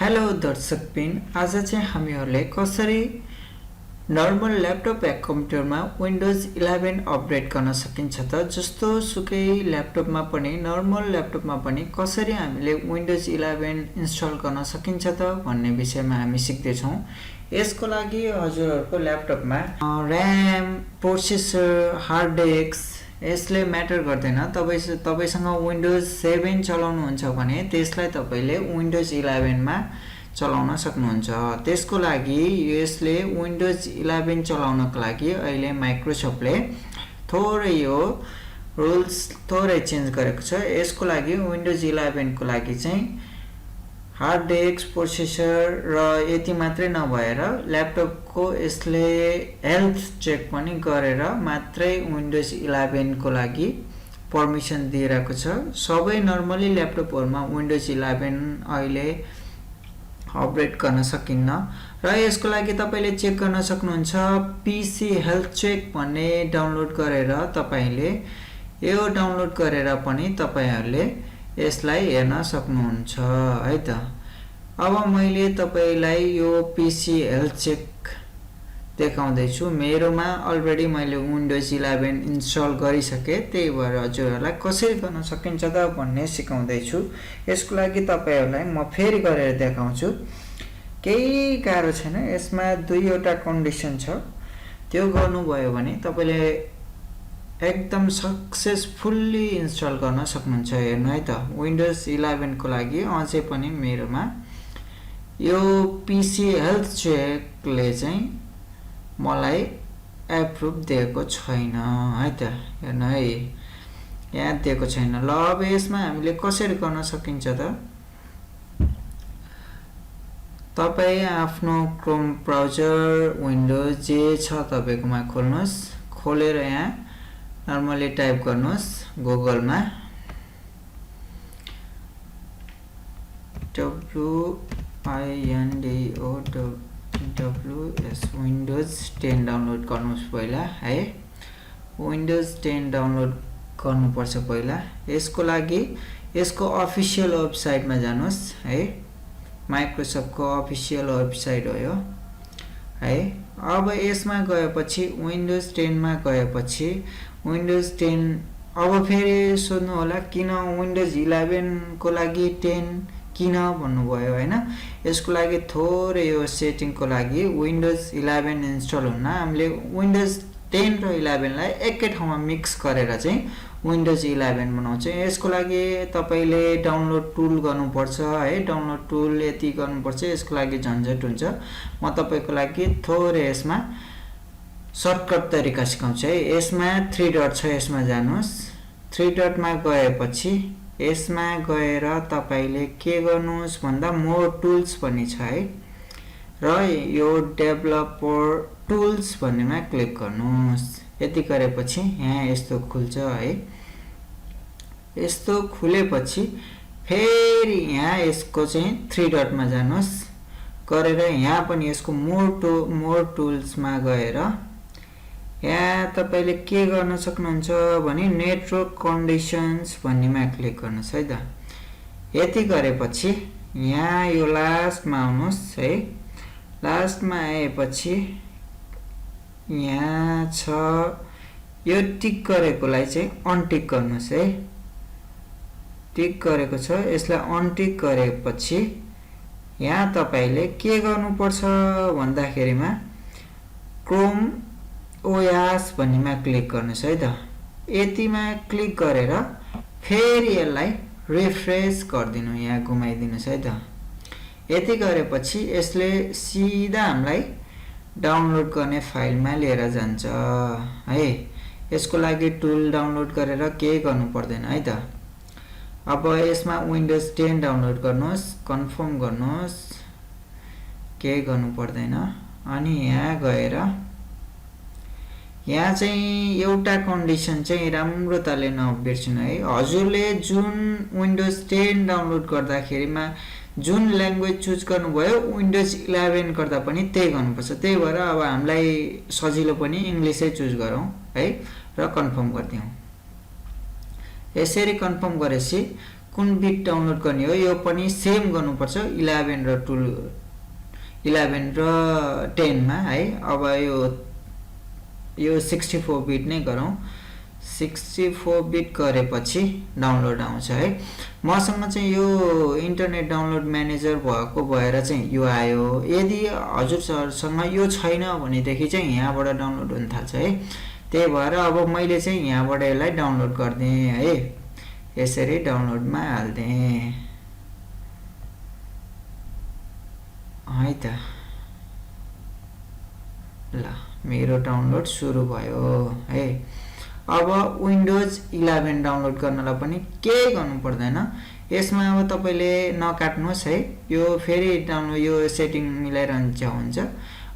Hello दर्शकबिन, आज चाहिँ हामीहरूले कसरी नर्मल ल्यापटप या कम्प्युटरमा विन्डोज 11 अपडेट गर्न सकिन्छ त। जस्तो सुकै ल्यापटपमा पनि नर्मल ल्यापटपमा पनि कसरी हामीले विन्डोज 11 इन्स्टल गर्न सकिन्छ त भन्ने विषयमा हामी सिक्दैछौँ। यसको लागि हजुरहरूको ल्यापटपमा र्याम, प्रोसेसर, हार्ड डिस्क यसले म्याटर गर्दैन। तपाईसँग विन्डोज 7 चलाउनुहुन्छ भने त्यसलाई तपाईले विन्डोज 11 मा चलाउन सक्नुहुन्छ। त्यसको लागि यसले विन्डोज 11 चलाउनको लागि अहिले माइक्रोसफ्टले थोरै यो रुल्स थोरै चेन्ज गरेको छ। यसको लागि विन्डोज 11 को लागि चाहिँ हार्ड डिस्क, प्रोसेसर र यति मात्रै नभएर ल्यापटपको यसले हेल्थ चेक पनि गरेर मात्रै विन्डोज 11 को लागि पर्मिसन दिइरहेको छ। सबै नर्मली ल्यापटपहरुमा विन्डोज 11 अहिले अपडेट गर्न सकिन्न र यसको लागि तपाईले चेक गर्न सक्नुहुन्छ। पीसी हेल्थ चेक भन्ने डाउनलोड गरेर तपाईले यो डाउनलोड गरेर पनि तपाईहरुले यसलाई हेर्न सक्नुहुन्छ है त। अब मैले तपाईलाई यो पीसी हेल्थ चेक देखाउँदै छु। मेरोमा अलरेडी मैले विन्डोज 11 इन्स्टल गरिसके, त्यही भएर हजुरहरुलाई कसरी गर्न सकिन्छ त भन्ने सिकाउँदै छु। यसको लागि तपाईहरुलाई म फेरि गरेर देखाउँछु। केही गाह्रो छैन। यसमा दुईवटा कन्डिसन छ, त्यो गर्नुभयो भने तपाईले एकदम सक्सेसफुली इन्स्टल गर्न सक्नुहुन्छ। हेर्नु है त, विन्डोज 11 को लागि अझै पनि मेरोमा यो पीसी हेल्थ चेकले चाहिँ मलाई एप्रुभ दिएको छैन है त। हेर्नु है, यहाँ दिएको छैन। ल अब यसमा हामीले कसरी गर्न सकिन्छ त। तपाई आफ्नो क्रोम ब्राउजर विन्डोज जे छ तपाईकोमा खोल्नुस्। खोलेर यहाँ नर्मली टाइप गर्नुस् गुगलमा WINDOWS विन्डोज 10 डाउनलोड गर्नुस् पहिला है। विन्डोज 10 डाउनलोड गर्नुपर्छ पहिला। यसको लागि यसको अफिसियल वेबसाइटमा जानुस् है। माइक्रोसफ्टको अफिसियल वेबसाइट हो यो है। अब यसमा गएपछि विन्डोज 10 मा गएपछि विन्डोज 10 अब फेरि सोध्नु होला किन विन्डोज 11 को लागि 10 किन भन्नुभयो हैन। यसको लागि थोरै यो सेटिङको लागि विन्डोज 11 इन्स्टल हुन हामीले विन्डोज 10 र 11 लाई एकै ठाउँमा मिक्स गरेर चाहिँ विन्डोज 11 बनाउँछ। यसको लागि तपाईले डाउनलोड टुल गर्नुपर्छ है। डाउनलोड टुल यति गर्नुपर्छ, यसको लागि झन्झट हुन्छ। म तपाईको लागि थोरै यसमा सर्टकट तरिका सिकाउँछु है। यसमा 3 डट छ, यसमा जानुस्। 3 डट मा गएपछि यसमा गएर तपाईले के गर्नुस् भन्दा मोर टुल्स भन्ने छ है र यो डेभलपर टुल्स भन्नेमा क्लिक गर्नुस्। यति गरेपछि यहाँ यस्तो खुल्छ है। यस्तो खुलेपछि फेरि यहाँ यसको चाहिँ 3 डट मा जानुस्। गरेर यहाँ पनि यसको मोर टुल्स मा गएर यहाँ तपाईले के गर्न सक्नुहुन्छ भने नेटवर्क कन्डिसन्स भन्नेमा क्लिक गर्नुस् है त। यति गरेपछि यहाँ यो लास्टमा आउनुस् है। लास्टमा आएपछि यहाँ छ यो टिक गरेकोलाई चाहिँ अनटिक गर्नुस् है। टिक गरेको छ, यसलाई अनटिक गरेपछि यहाँ तपाईले के गर्नुपर्छ भन्दाखेरिमा क्रोम ओएस भन्नेमा क्लिक गर्नुस् है त। यतिमा क्लिक गरेर फेरि यसलाई रिफ्रेश गरिदिनु, यहाँ घुमाइदिनुस् है त। यति गरेपछि यसले सिधा हामीलाई डाउनलोड गर्ने फाइलमा लिएर जान्छ है। यसको लागि टुल डाउनलोड गरेर केही गर्नु पर्दैन है त। अब यसमा विन्डोज 10 डाउनलोड गर्नुस्, कन्फर्म गर्नुस्, केही गर्नु पर्दैन। अनि यहाँ गएर यहाँ चाहिँ एउटा कन्डिसन चाहिँ राम्रो ताले नबिर्सिनु है। हजुरले जुन विन्डोज 10 डाउनलोड गर्दाखेरिमा जुन ल्याङ्ग्वेज चुज गर्नुभयो विन्डोज 11 गर्दा पनि त्यही गर्नुपर्छ। त्यही भएर अब हामीलाई सजिलो पनि इंग्लिशै चुज गरौँ है र कन्फर्म गर्दियौं। यसरी कन्फर्म गरेपछि कुन बिट डाउनलोड गर्ने हो यो पनि सेम गर्नुपर्छ 11 र 10 मा है। अब यो 64 बिट नै गरौँ। 64 बिट गरेपछि डाउनलोड आउँछ है। मसँग चाहिँ यो इन्टरनेट डाउनलोड म्यानेजर भएको भएर चाहिँ यो आयो। यदि हजुरसँग यो छैन भनेदेखि चाहिँ यहाँबाट डाउनलोड हुन थाल्छ है। त्यही भएर अब मैले चाहिँ यहाँबाट यसलाई डाउनलोड गर्दिएँ है। यसरी डाउनलोडमा हाल्दिएँ है त। ल मेरो डाउनलोड सुरु भयो है। अब विन्डोज 11 डाउनलोड गर्नलाई पनि केही गर्नु पर्दैन। यसमा अब तपाईले नकाट्नुस् है। यो फेरि डाउनलोड यो सेटिङ मिलाइरहन्छ हुन्छ।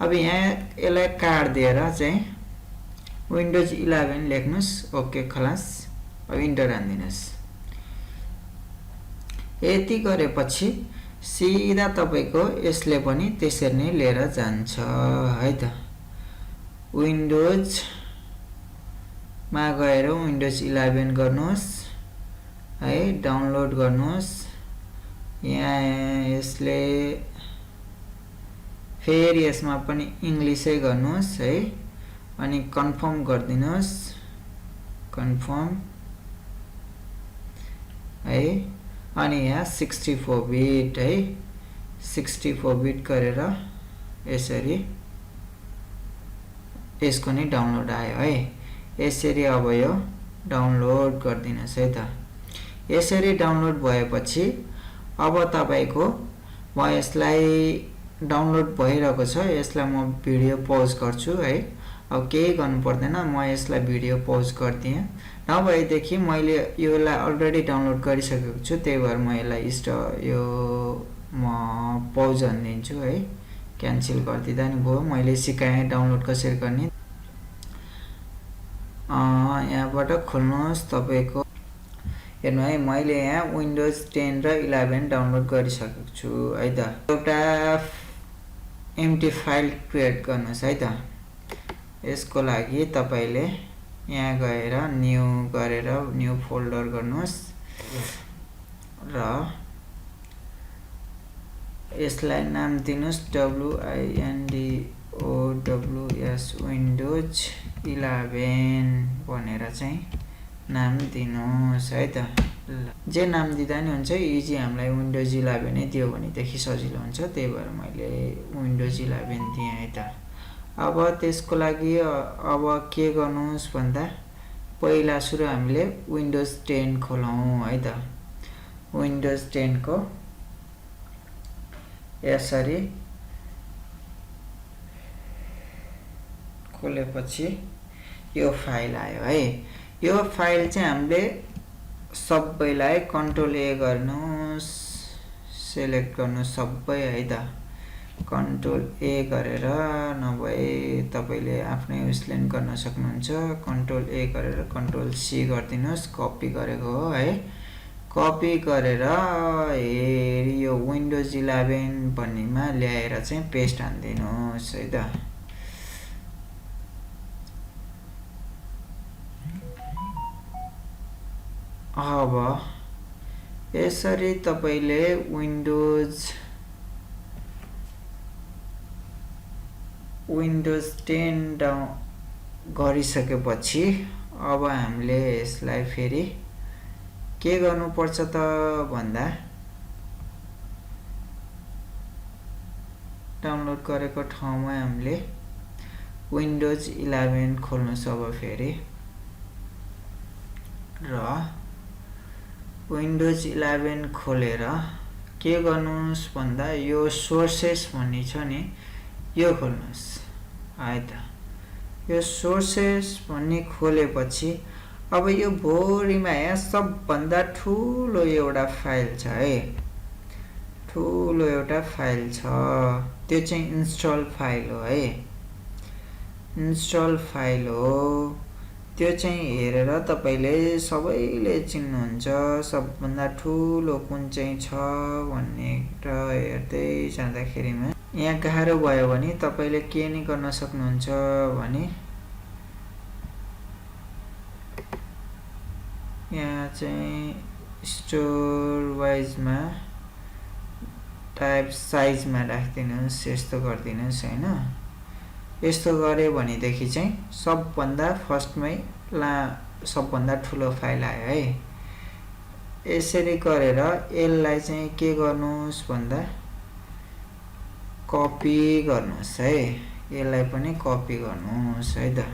अब यहाँ यसलाई काट दिएर चाहिँ विन्डोज 11 लेख्नुस्। ओके खलास। अब इन्टर हान्दिनुस्। यति गरेपछि सिधा तपाईको यसले पनि त्यसरी नै लिएर जान्छ है त। विन्डोज मा गएर विन्डोज 11 गर्नुस् है। डाउनलोड गर्नुस्। यहाँ यसले फेरि यसमा पनि इंग्लिशै गर्नुस् है। अनि कन्फर्म गरिदिनुस्। कन्फर्म है। अनि यहाँ 64 बिट है। 64 बिट गरेर यसरी यसको नि डाउनलोड आयो है। यसरी अब यो डाउनलोड गरिदिनुस् है त। यसरी डाउनलोड भएपछि अब तपाईको म यसलाई डाउनलोड भइरहेको छ। यसलाई म भिडियो पज गर्छु है। अब केही गर्नु पर्दैन। म यसलाई भिडियो पज गर्दिएँ। नभएदेखि मैले योलाई अलरेडी डाउनलोड गरिसकेको छु। त्यही भएर म यसलाई यो म पज हान्दिन्छु है। क्यान्सल गरिदिँदा नि भयो। मैले सिकाएँ डाउनलोड कसरी गर्ने। यहाँबाट खोल्नुहोस्। तपाईको हेर्नु है मैले यहाँ विन्डोज 10 र 11 डाउनलोड गरिसकेको छु है त। एउटा एम्प्टी फाइल क्रिएट गर्नुहोस् है त। यसको लागि तपाईले यहाँ गएर न्यू गरेर न्यू फोल्डर गर्नुहोस् र यसलाई नाम दिनुस् WINDOWS विन्डोज 11 भनेर चाहिँ नाम दिनुस् है त। जे नाम दिँदा नि हुन्छ। इजी हामीलाई विन्डोज 11 नै दियो भनेदेखि सजिलो हुन्छ। त्यही भएर मैले विन्डोज 11 दिएँ है त। अब त्यसको लागि अब के गर्नुस् भन्दा पहिला सुरु हामीले विन्डोज 10 खोलौं है त। विन्डोज 10 को यसरी खोलेपछि यो फाइल आयो है। यो फाइल चाहिँ हामीले सबैलाई कन्ट्रोल ए गर्नुस्। सिलेक्ट गर्नुस् सबै है त। कन्ट्रोल ए गरेर नभए तपाईले आफ्नै उस्ले गर्न सक्नुहुन्छ। कन्ट्रोल ए गरेर कन्ट्रोल सी गर्दिनुस्। कपी गरेको हो है। कपी गरेर हेरि यो विन्डोज 11 भन्नेमा ल्याएर चाहिँ पेस्ट हान्दिनुस् है त। अब यसरी तपाईले विन्डोज 10 डाउन गरिसकेपछि अब हामीले यसलाई फेरि के गर्नुपर्छ त भन्दा डाउनलोड गरेको ठाउँमा हामीले विन्डोज 11 खोल्नुस्। अब फेरि र विन्डोज 11 खोलेर के गर्नुस् भन्दा यो सोर्सेस भन्ने छ नि यो खोल्नुस् है त। यो सोर्सेस भन्ने खोलेपछि अब यो भोरिमा यहाँ सबभन्दा ठुलो एउटा फाइल छ है। ठुलो एउटा फाइल छ। त्यो चाहिँ इन्स्टल फाइल हो है। इन्स्टल फाइल हो। त्यो चाहिँ हेरेर तपाईले सबैले चिन्नुहुन्छ सबभन्दा ठुलो कुन चाहिँ छ भन्ने र हेर्दै जाँदाखेरिमा यहाँ गाह्रो भयो भने तपाईले के नि गर्न सक्नुहुन्छ भने यहाँ चाहिँ स्टोर वाइजमा टाइप साइजमा राखिदिनुहोस्, यस्तो गरिदिनुहोस् हैन। यस्तो गरे भनेदेखि चाहिँ सबभन्दा फर्स्टमै सबभन्दा ठुलो फाइल आयो है। यसरी गरेर यसलाई चाहिँ के गर्नुहोस् भन्दा कपी गर्नुहोस् है, यसलाई पनि कपी गर्नुहोस् है त।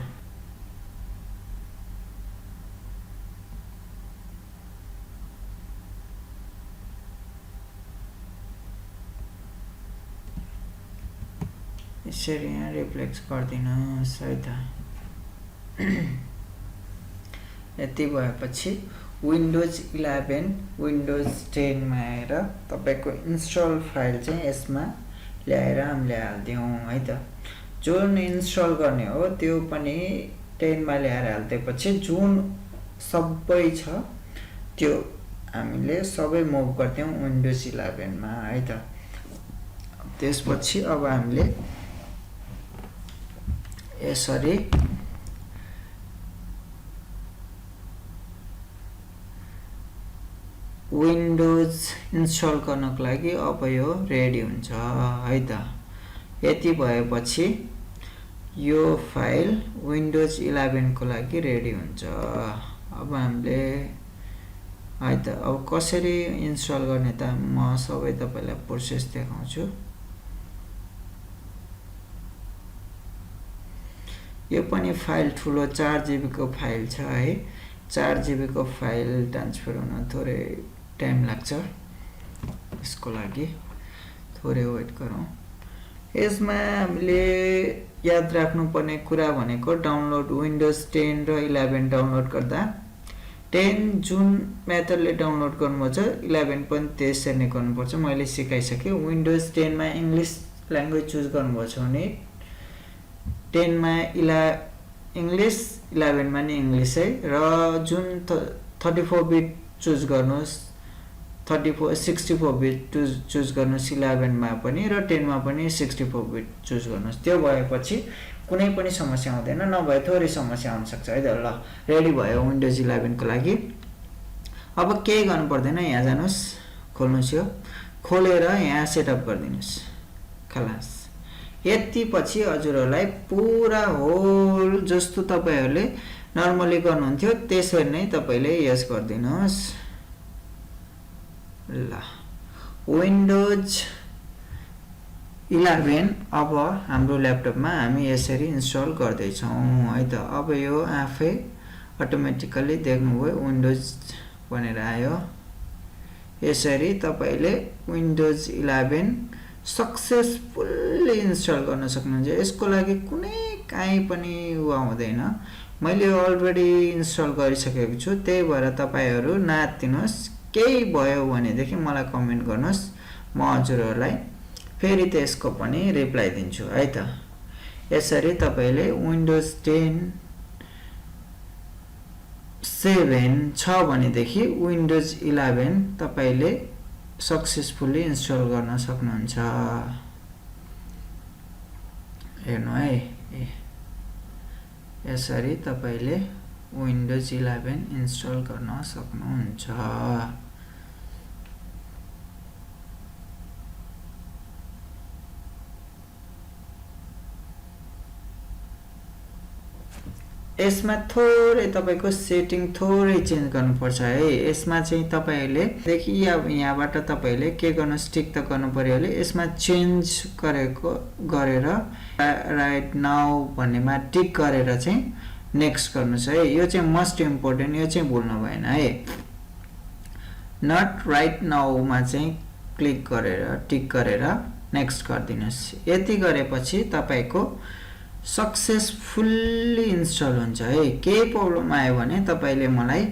यसरी यहाँ रिफ्लेक्ट गरिदिनुहोस् है त। यति भएपछि विन्डोज 11 विन्डोज 10 मा आएर तपाईको इन्स्टल फाइल चाहिँ यसमा ल्याएर हामीले हाल्दियौं है त। जुन इन्स्टल गर्ने हो त्यो पनि 10 मा ल्याएर हाल्दिएपछि जुन सबै छ त्यो हामीले सबै मुभ गर्दियौं विन्डोज 11 मा है त। त्यसपछि अब हामीले यसरी विन्डोज इन्स्टल गर्नको लागि अब यो रेडी हुन्छ है त। यति भएपछि यो फाइल विन्डोज 11 को लागि रेडी हुन्छ। अब हामीले है त अब कसरी इन्स्टल गर्ने त म सबै तपाईलाई प्रोसेस देखाउँछु। यो पनि फाइल ठुलो 4 GB को फाइल छ है। 4 GB को फाइल ट्रान्सफर हुन थोरै टाइम लाग्छ, यसको लागि थोरै वेट गरौँ। यसमा हामीले याद राख्नुपर्ने कुरा भनेको डाउनलोड विन्डोज 10 र 11 डाउनलोड गर्दा 10 जुन मेथडले डाउनलोड गर्नुपर्छ 11 पनि त्यसरी नै गर्नुपर्छ। मैले सिकाइसके। विन्डोज 10 मा इंग्लिश ल्याङ्ग्वेज चुज गर्नुपर्छ भने 10 मा इंग्लिश 11 मा नि इंग्लिश है। र जुन 34 बिट चुज गर्नुस् 64 बिट चुज गर्नुस् 11 मा पनि र 10 मा पनि 64 बिट चुज गर्नुस्। त्यो भएपछि कुनै पनि समस्या हुँदैन, नभए थोरै समस्या हुन सक्छ है त। ल रेडी भयो विन्डोज 11 को लागि। अब के गर्नु पर्दैन, यहाँ जानुस्, खोल्नुस्, यो खोलेर यहाँ सेटअप गर्दिनुस् खलास। यति पछि हजुरहरुलाई पुरा होल जस्तो तपाईहरुले नर्मली गर्नुहुन्थ्यो त्यसरी नै तपाईले यस गर्दिनुस्। ल विन्डोज 11 अब हाम्रो ल्यापटपमा हामी यसरी इन्स्टल गर्दै छौं है त। अब यो आफै अटोमेटिकली देख्नुभयो विन्डोज भनेर आयो। यसरी तपाईले विन्डोज 11 सक्सेसफुली इन्स्टल गर्न सक्नुहुन्छ। यसको लागि कुनै काई पनि हुँदैन। मैले अलरेडी इन्स्टल गरिसकेको छु, त्यही भएर तपाईहरु नातिनुस्। केही भयो भनेदेखि मलाई कमेन्ट गर्नुस्, म हजुरहरुलाई फेरि त्यसको पनि रिप्लाई दिन्छु है त। यसरी तपाईले विन्डोज 10 7 छ भनेदेखि विन्डोज 11 तपाईले सक्सेसफुली इन्स्टल गर्न सक्नुहुन्छ। हेर्नु है, यसरी तपाईले विन्डोज 11 इन्स्टल गर्न सक्नुहुन्छ। यसमा थोरै तपाईको सेटिङ थोरै चेन्ज गर्नुपर्छ है। यसमा चाहिँ तपाईले देखि यहाँबाट तपाईले के गर्न स्टिक त गर्नु पर्यो होला। यसमा चेन्ज गरेर राइट नाउ भन्नेमा टिक गरेर चाहिँ नेक्स्ट गर्नुस् है। यो चाहिँ मोस्ट इम्पोर्टेन्ट, यो चाहिँ भुल्नु भएन है। नट राइट नाउ मा चाहिँ क्लिक गरेर टिक गरेर नेक्स्ट गर्दिनुस्। यति गरेपछि तपाईको सक्सेसफुली इन्स्टल हुन्छ है। के प्रब्लम आयो भने तपाईले मलाई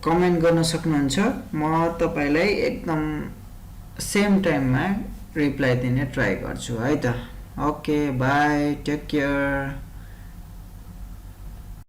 कमेन्ट गर्न सक्नुहुन्छ। म तपाईलाई एकदम सेम टाइममा रिप्लाई दिने ट्राई गर्छु है त। Okay bye, take care.